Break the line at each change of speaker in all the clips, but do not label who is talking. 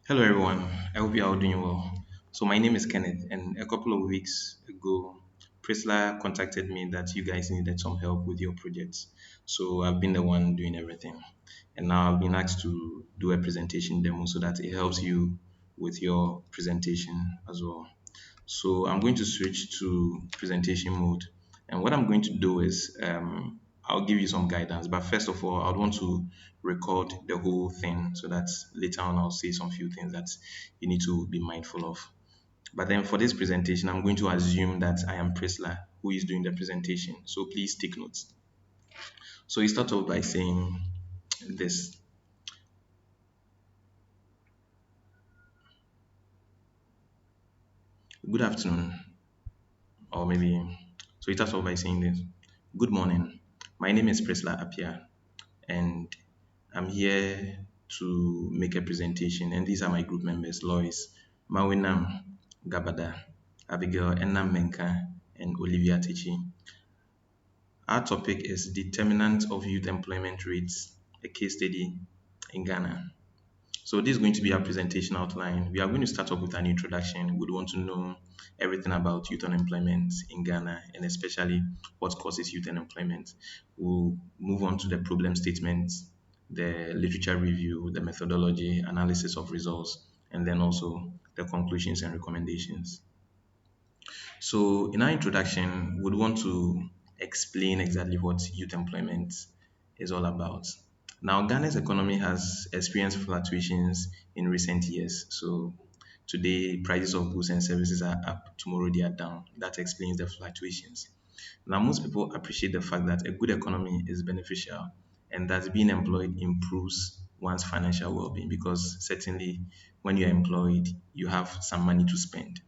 Hello, everyone. I hope you are all doing well. So, my name is Kenneth, and a couple of weeks ago, Priscilla contacted me that you guys needed some help with your projects. So, I've been the one doing everything, and now I've been asked to do a presentation demo so that it helps you with your presentation as well. So I'm going to switch to presentation mode. And what I'm going to do is I'll give you some guidance. But first of all, I'd want to record the whole thing so that later on I'll say some few things that you need to be mindful of. But then for this presentation, I'm going to assume that I am Prisla who is doing the presentation. So please take notes. So you start off by saying this. Good afternoon, or maybe so you start off by saying this. Good morning. My name is Prisla Apia, and I'm here to make a presentation. And these are my group members: Lois, Mawinam, Gabada, Abigail, Enam Menka, and Olivia Tichi. Our topic is Determinants of Youth Employment Rates, a case study in Ghana. So this is going to be our presentation outline. We are going to start off with an introduction. We'd want to know everything about youth unemployment in Ghana and especially what causes youth unemployment. We'll move on to the problem statements, the literature review, the methodology, analysis of results, and then also the conclusions and recommendations. So in our introduction, we'd want to explain exactly what youth employment is all about. Now, Ghana's economy has experienced fluctuations in recent years. So today, prices of goods and services are up, tomorrow they are down. That explains the fluctuations. Now, most people appreciate the fact that a good economy is beneficial and that being employed improves one's financial well-being because certainly when you're employed, you have some money to spend.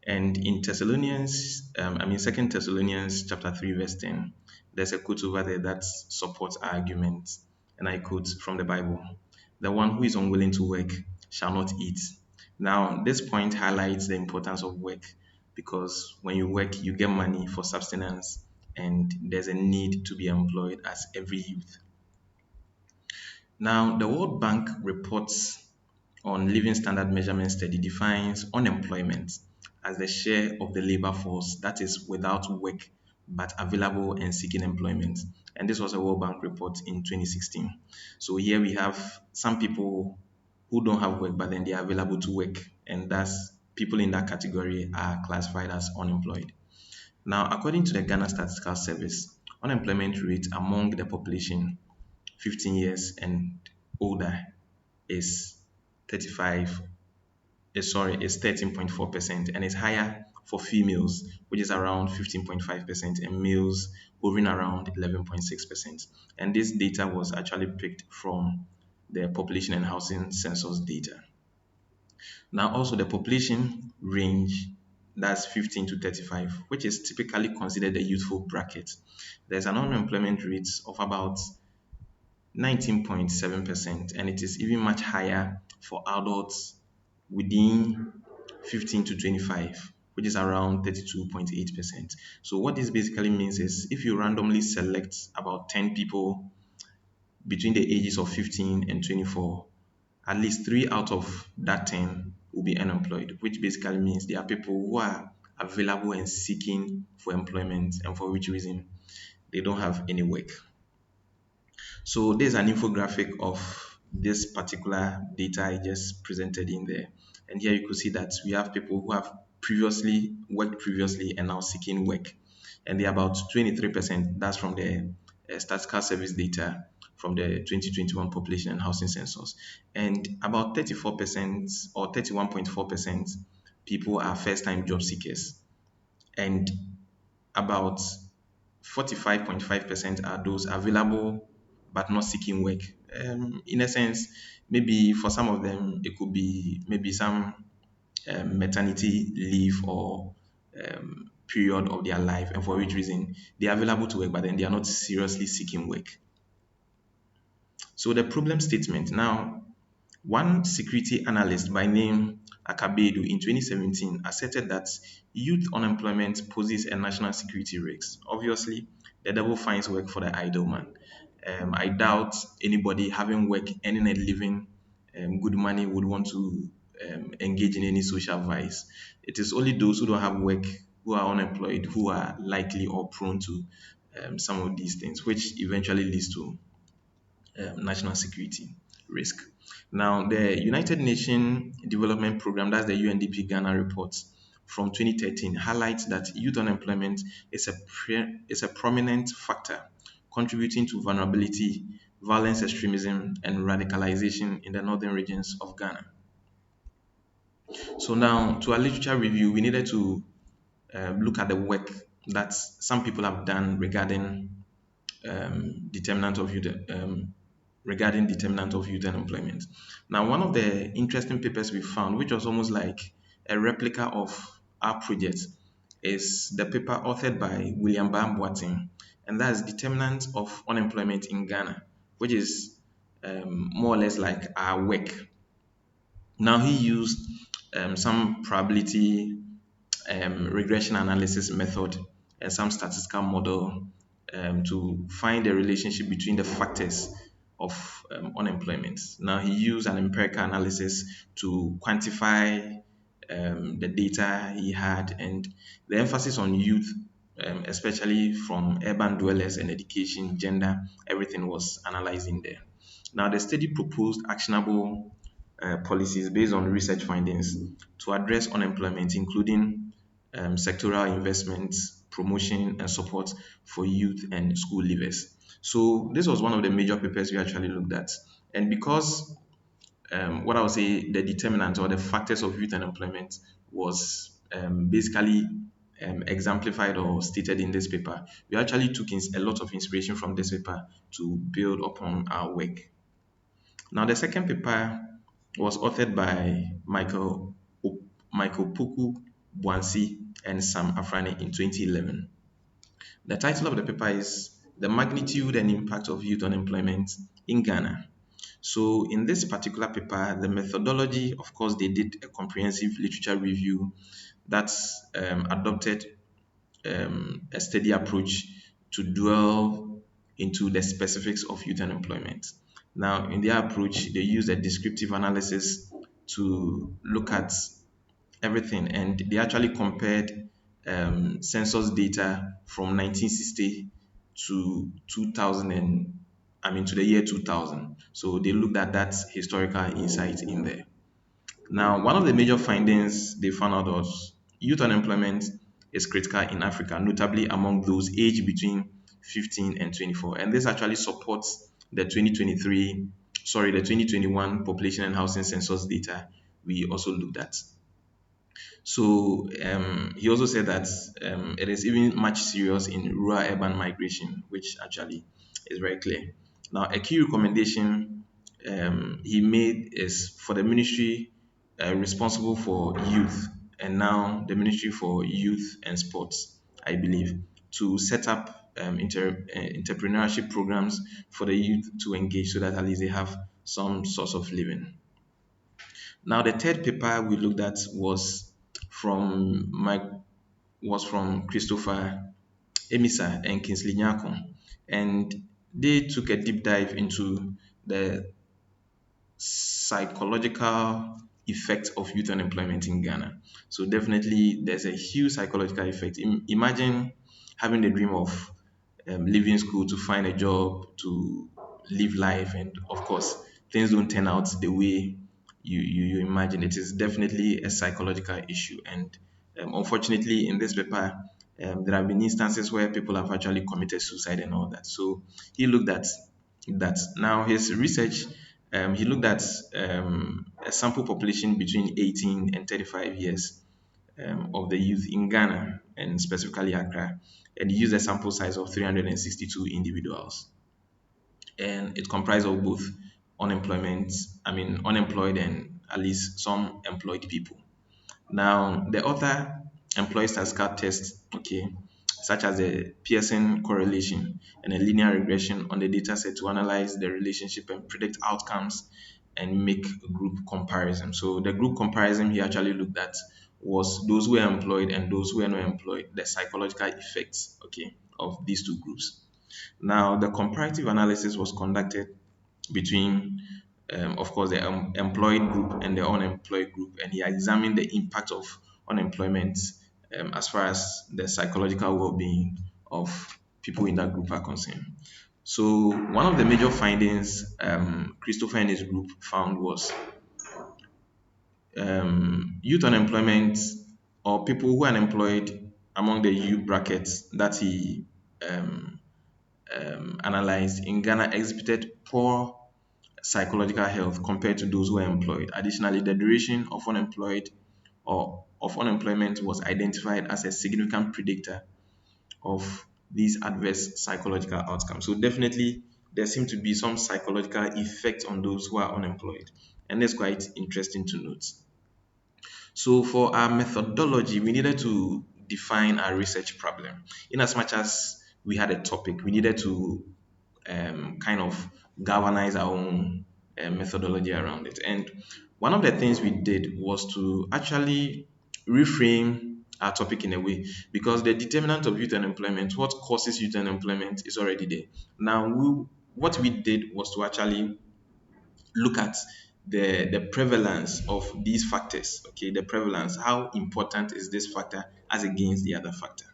And in Second Thessalonians chapter 3, verse 10, there's a quote over there that supports our argument. And I quote from the Bible: "The one who is unwilling to work shall not eat." Now, this point highlights the importance of work because when you work, you get money for subsistence, and there's a need to be employed as every youth. Now, the World Bank reports on Living Standard Measurement Study defines unemployment as the share of the labor force that is without work but available and seeking employment. And this was a World Bank report in 2016. So here we have some people who don't have work but then they are available to work, and thus people in that category are classified as unemployed. Now, according to the Ghana Statistical Service, unemployment rate among the population 15 years and older is 35 is 13.4% and is higher for females, which is around 15.5%, and males hovering around 11.6%. And this data was actually picked from the population and housing census data. Now, also the population range, that's 15 to 35, which is typically considered a youthful bracket. There's an unemployment rate of about 19.7%, and it is even much higher for adults within 15 to 25, which is around 32.8%. So, what this basically means is if you randomly select about 10 people between the ages of 15 and 24, at least 3 out of that 10 will be unemployed, which basically means there are people who are available and seeking for employment, and for which reason they don't have any work. So there's an infographic of this particular data I just presented in there. And here you could see that we have people who have previously worked previously and now seeking work. And they're about 23%. That's from the statistical service data from the 2021 population and housing census. And about 34% or 31.4% people are first-time job seekers. And about 45.5% are those available but not seeking work. In a sense, maybe for some of them, it could be maybe some maternity leave or period of their life, and for which reason they are available to work, but then they are not seriously seeking work. So the problem statement now, one security analyst by name Akabedu in 2017 asserted that youth unemployment poses a national security risk. Obviously, the devil finds work for the idle man. I doubt anybody having work, earning a living, good money would want to engage in any social vice. It is only those who don't have work, who are unemployed, who are likely or prone to some of these things, which eventually leads to national security risk. Now, the United Nations Development Program, that's the UNDP Ghana report from 2013, highlights that youth unemployment is a prominent factor contributing to vulnerability, violence, extremism, and radicalization in the northern regions of Ghana. So now, to our literature review, we needed to look at the work that some people have done determinant of youth regarding determinant of youth unemployment. Now, one of the interesting papers we found, which was almost like a replica of our project, is the paper authored by William Bam Boateng, and that's Determinants of Unemployment in Ghana, which is more or less like our work. Now, he used some probability regression analysis method and some statistical model to find the relationship between the factors of unemployment. Now, he used an empirical analysis to quantify the data he had, and the emphasis on youth, especially from urban dwellers and education, gender, everything was analyzed in there. Now, the study proposed actionable policies based on research findings to address unemployment, including sectoral investments, promotion, and support for youth and school leavers. So this was one of the major papers we actually looked at. And because what I would say the determinant or the factors of youth unemployment was basically exemplified or stated in this paper, we actually took a lot of inspiration from this paper to build upon our work. Now, the second paper was authored by Michael Puku Bwansi and Sam Afrani in 2011. The title of the paper is The Magnitude and Impact of Youth Unemployment in Ghana. So, in this particular paper, the methodology, of course, they did a comprehensive literature review that adopted a steady approach to dwell into the specifics of youth unemployment. Now, in their approach, they use a descriptive analysis to look at everything, and they actually compared census data from 1960 to 2000 and to the year 2000. So they looked at that historical insight in there. Now, one of the major findings they found out was youth unemployment is critical in Africa, notably among those aged between 15 and 24. And this actually supports the 2021 population and housing census data we also looked at. So he also said that it is even much serious in rural urban migration, which actually is very clear. Now, a key recommendation he made is for the ministry responsible for youth, and now the Ministry for Youth and Sports, I believe, to set up entrepreneurship programs for the youth to engage so that at least they have some source of living. Now, the third paper we looked at from Mike was from Christopher Emisa and Kingsley Nyako, and they took a deep dive into the psychological effect of youth unemployment in Ghana. So definitely, there's a huge psychological effect. Imagine having the dream of leaving school to find a job, to live life, and of course, things don't turn out the way you imagine. It is definitely a psychological issue, and unfortunately, in this paper, there have been instances where people have actually committed suicide and all that. So he looked at that. Now, his research, he looked at a sample population between 18 and 35 years of the youth in Ghana and specifically Accra, and he used a sample size of 362 individuals, and it comprised of both unemployed and at least some employed people. Now, the author employs statistical tests, okay, such as the Pearson correlation and a linear regression on the data set to analyze the relationship and predict outcomes and make group comparison. So the group comparison he actually looked at was those who were employed and those who were not employed, the psychological effects, okay, of these two groups. Now, the comparative analysis was conducted between of course, the employed group and the unemployed group, and he examined the impact of unemployment as far as the psychological well-being of people in that group are concerned. So one of the major findings Christopher and his group found was youth unemployment, or people who are unemployed among the youth brackets that he um, analyzed in Ghana exhibited poor psychological health compared to those who are employed. Additionally, the duration of unemployed or of unemployment was identified as a significant predictor of these adverse psychological outcomes. So definitely there seem to be some psychological effect on those who are unemployed. And that's quite interesting to note. So for our methodology, we needed to define our research problem. In as much as we had a topic, we needed to kind of galvanize our own methodology around it. And one of the things we did was to actually reframe our topic in a way, because the determinant of youth unemployment, what causes youth unemployment, is already there. Now, what we did was to actually look at the prevalence of these factors. Okay, the prevalence, how important is this factor as against the other factor.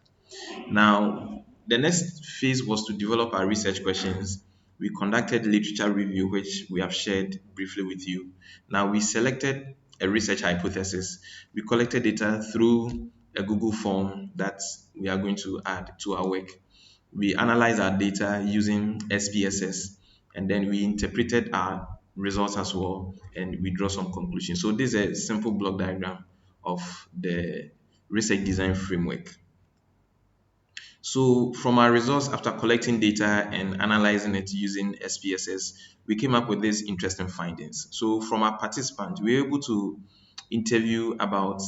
Now, the next phase was to develop our research questions. We conducted literature review, which we have shared briefly with you. Now, we selected a research hypothesis. We collected data through a Google form that we are going to add to our work. We analyzed our data using SPSS, and then we interpreted our results as well, and we draw some conclusions. So this is a simple block diagram of the research design framework. So from our results, after collecting data and analyzing it using SPSS, we came up with these interesting findings. So from our participants, we were able to interview about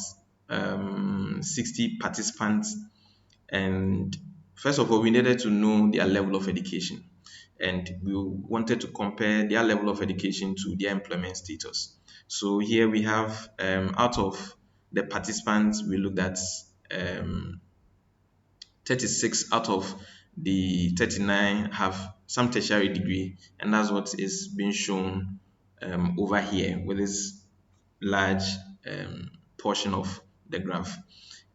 60 participants. And first of all, we needed to know their level of education. And we wanted to compare their level of education to their employment status. So here we have, out of the participants, we looked at um, 36 out of the 39 have some tertiary degree, and that's what is being shown over here with this large portion of the graph.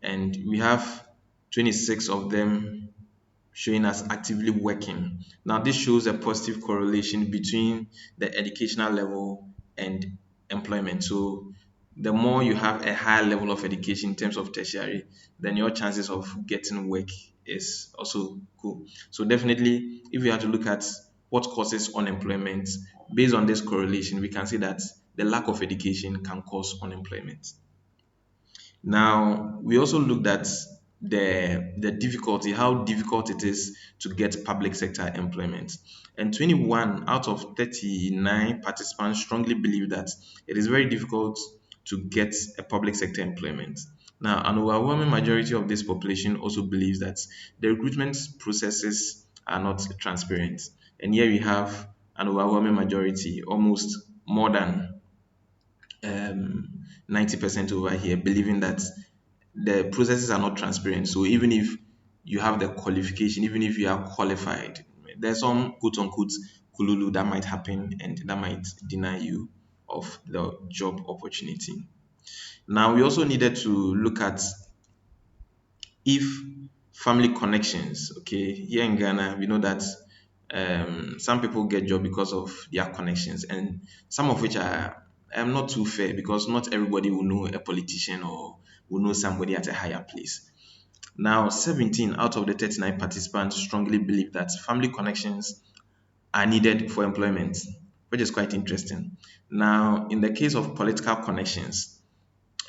And we have 26 of them showing us actively working. Now, this shows a positive correlation between the educational level and employment. So, the more you have a higher level of education in terms of tertiary, then your chances of getting work is also cool. So, definitely, if we have to look at what causes unemployment, based on this correlation, we can see that the lack of education can cause unemployment. Now, we also looked at the difficulty, how difficult it is to get public sector employment. And 21 out of 39 participants strongly believe that it is very difficult to get a public sector employment. Now, an overwhelming majority of this population also believes that the recruitment processes are not transparent. And here we have an overwhelming majority, almost more than 90% over here, believing that the processes are not transparent. So even if you have the qualification, even if you are qualified, there's some quote unquote kululu that might happen and that might deny you of the job opportunity. Now, we also needed to look at if family connections. Okay, here in Ghana, we know that some people get job because of their connections, and some of which are not too fair, because not everybody will know a politician or will know somebody at a higher place. Now, 17 out of the 39 participants strongly believe that family connections are needed for employment, which is quite interesting. Now, in the case of political connections,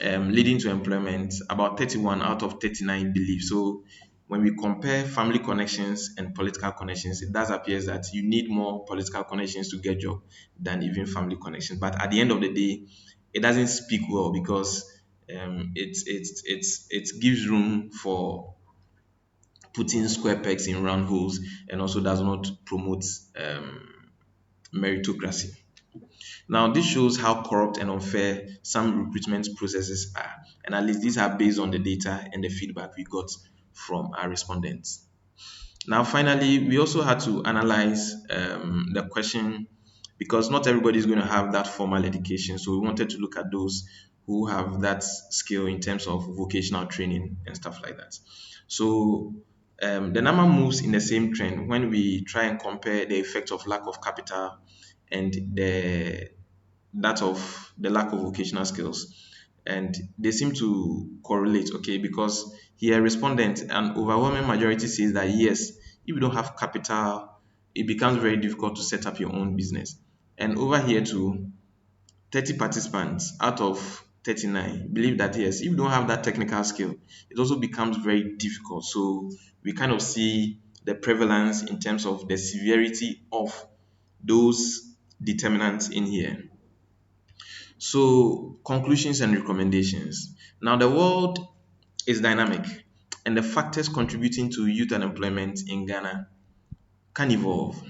leading to employment, about 31 out of 39 believe. So when we compare family connections and political connections, it does appear that you need more political connections to get job than even family connections. But at the end of the day, it doesn't speak well, because it gives room for putting square pegs in round holes, and also does not promote meritocracy. Now, this shows how corrupt and unfair some recruitment processes are, and at least these are based on the data and the feedback we got from our respondents. Now, finally, we also had to analyze the question because not everybody is going to have that formal education. So we wanted to look at those who have that skill in terms of vocational training and stuff like that. So the number moves in the same trend when we try and compare the effect of lack of capital and that of the lack of vocational skills. And they seem to correlate, okay, because here respondent, an overwhelming majority says that yes, if you don't have capital, it becomes very difficult to set up your own business. And over here too, 30 participants out of 39 believe that yes, if you don't have that technical skill, it also becomes very difficult. So we kind of see the prevalence in terms of the severity of those determinants in here. So, conclusions and recommendations. Now, the world is dynamic, and the factors contributing to youth unemployment in Ghana can evolve.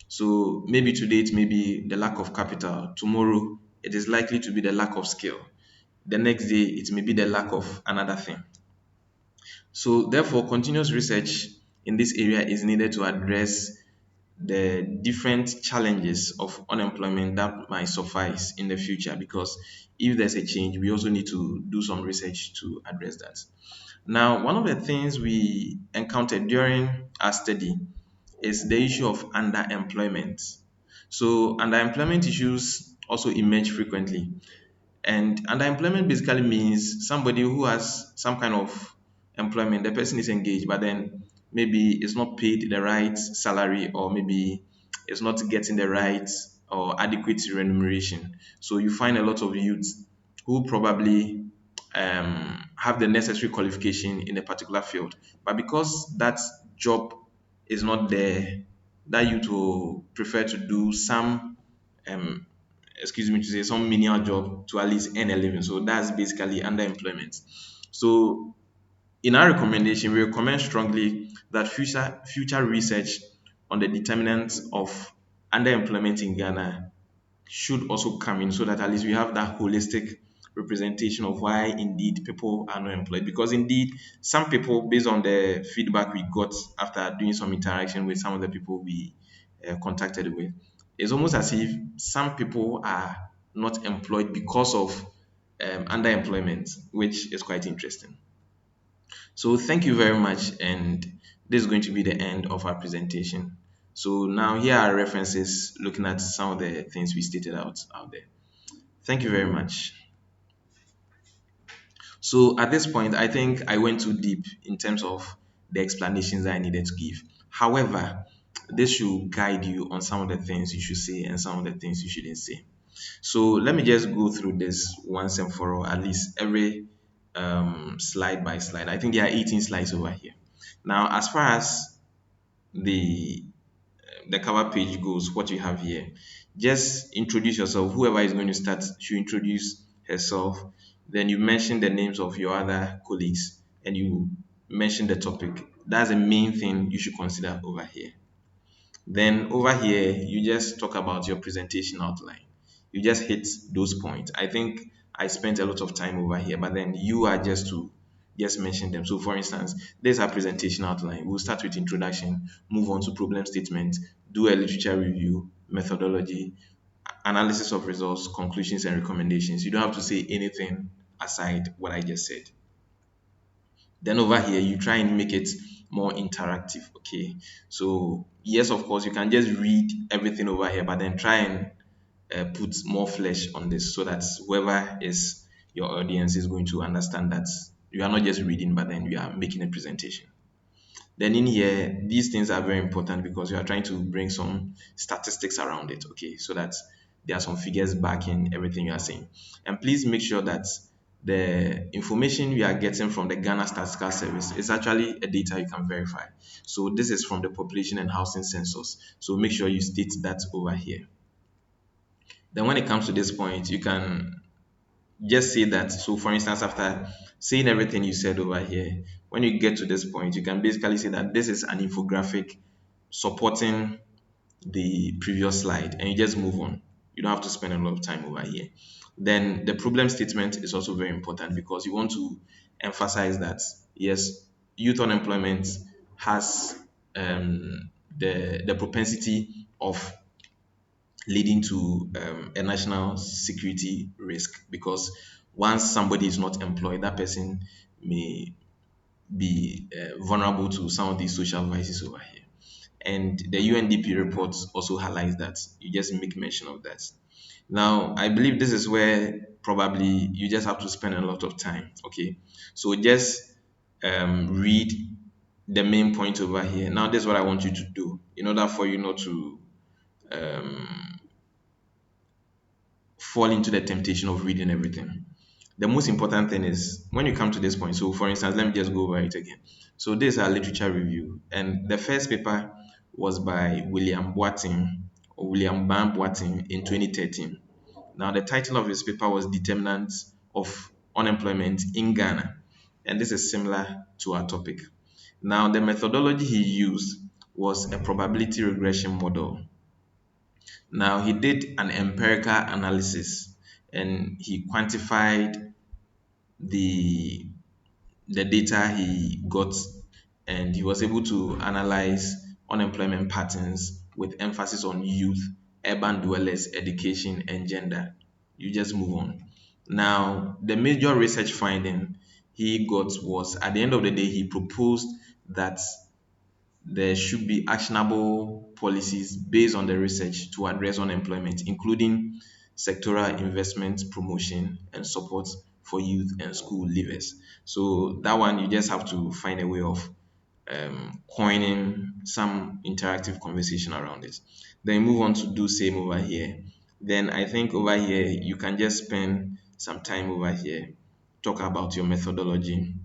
So, maybe today it may be the lack of capital, tomorrow it is likely to be the lack of skill, the next day it may be the lack of another thing. So, therefore, continuous research in this area is needed to address the different challenges of unemployment that might suffice in the future, because if there's a change, we also need to do some research to address that. Now, one of the things we encountered during our study is the issue of underemployment. So, underemployment issues also emerge frequently, and underemployment basically means somebody who has some kind of employment, the person is engaged, but then maybe it's not paid the right salary, or maybe it's not getting the right or adequate remuneration. So you find a lot of youths who probably have the necessary qualification in a particular field, but because that job is not there, that youth will prefer to do some um, excuse me to say, some menial job to at least earn a living. So that's basically underemployment. So in our recommendation, we recommend strongly that future research on the determinants of underemployment in Ghana should also come in, so that at least we have that holistic representation of why indeed people are not employed. Because indeed, some people, based on the feedback we got after doing some interaction with some of the people we contacted with, it's almost as if some people are not employed because of underemployment, which is quite interesting. So thank you very much, and this is going to be the end of our presentation. So now here are references looking at some of the things we stated out there. Thank you very much. So at this point, I think I went too deep in terms of the explanations that I needed to give. However, this should guide you on some of the things you should say and some of the things you shouldn't say. So let me just go through this once and for all, at least every slide by slide. I think there are 18 slides over here. Now, as far as the the cover page goes, what you have here, just introduce yourself. Whoever is going to start should introduce herself. Then you mention the names of your other colleagues and you mention the topic. That's the main thing you should consider over here. Then over here, you just talk about your presentation outline. You just hit those points. I think I spent a lot of time over here, but then you are just to just mention them. So for instance, there's our presentation outline. We'll start with introduction, move on to problem statement, do a literature review, methodology, analysis of results, conclusions, and recommendations. You don't have to say anything aside what I just said. Then over here, you try and make it more interactive. Okay. So yes, of course, you can just read everything over here, but then try and put more flesh on this, so that whoever is your audience is going to understand that you are not just reading, but then you are making a presentation. Then in here, these things are very important because you are trying to bring some statistics around it, okay, so that there are some figures backing everything you are saying. And please make sure that the information you are getting from the Ghana Statistical Service is actually a data you can verify. So this is from the population and housing census. So make sure you state that over here. Then when it comes to this point, you can just say that. So for instance, after saying everything you said over here, when you get to this point, you can basically say that this is an infographic supporting the previous slide, and you just move on. You don't have to spend a lot of time over here. Then the problem statement is also very important, because you want to emphasize that yes, youth unemployment has the propensity of leading to a national security risk, because once somebody is not employed, that person may be vulnerable to some of these social vices over here. And the UNDP report also highlights that. You just make mention of that. Now, I believe this is where probably you just have to spend a lot of time. Okay, so just read the main point over here. Now, this is what I want you to do in order for you not to um, fall into the temptation of reading everything. The most important thing is when you come to this point. So, for instance, let me just go over it again. So, this is our literature review, and the first paper was by William Boating or William Ban Boating in 2013. Now, the title of his paper was Determinants of Unemployment in Ghana, and this is similar to our topic. Now, the methodology he used was a probability regression model. Now, he did an empirical analysis and he quantified the the data he got, and he was able to analyze unemployment patterns with emphasis on youth, urban dwellers, education, and gender. You just move on. Now, the major research finding he got was, at the end of the day, he proposed that there should be actionable policies based on the research to address unemployment, including sectoral investment, promotion, and support for youth and school leavers. So that one, you just have to find a way of coining some interactive conversation around this. Then move on to do same over here. Then I think over here you can just spend some time over here, talk about your methodology,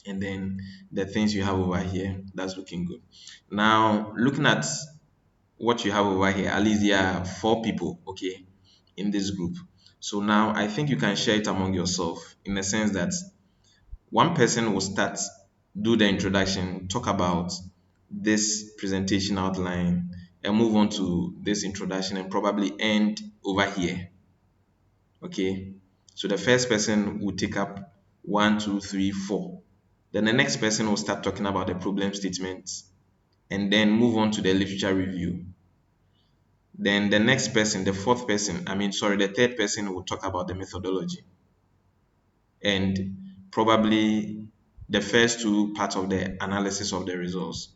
and then the things you have over here. That's looking good. Now, looking at what you have over here, at least there are four people, okay, in this group. So now I think you can share it among yourself in the sense that one person will start, do the introduction, talk about this presentation outline, and move on to this introduction and probably end over here. Okay. So the first person will take up one, two, three, four. Then the next person will start talking about the problem statements and then move on to the literature review. Then the next person, the fourth person, the third person will talk about the methodology and probably the first two parts of the analysis of the results.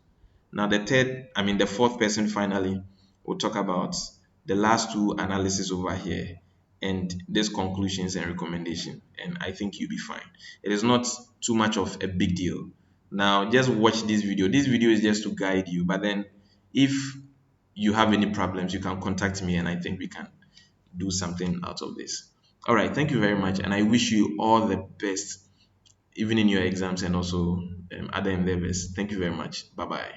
Now, the fourth person finally will talk about the last two analysis over here and these conclusions and recommendation. And I think you'll be fine. It is not too much of a big deal. Now, just watch this video. This video is just to guide you. But then, if you have any problems, you can contact me, and I think we can do something out of this. All right. Thank you very much, and I wish you all the best, even in your exams and also other endeavors. Thank you very much. Bye bye.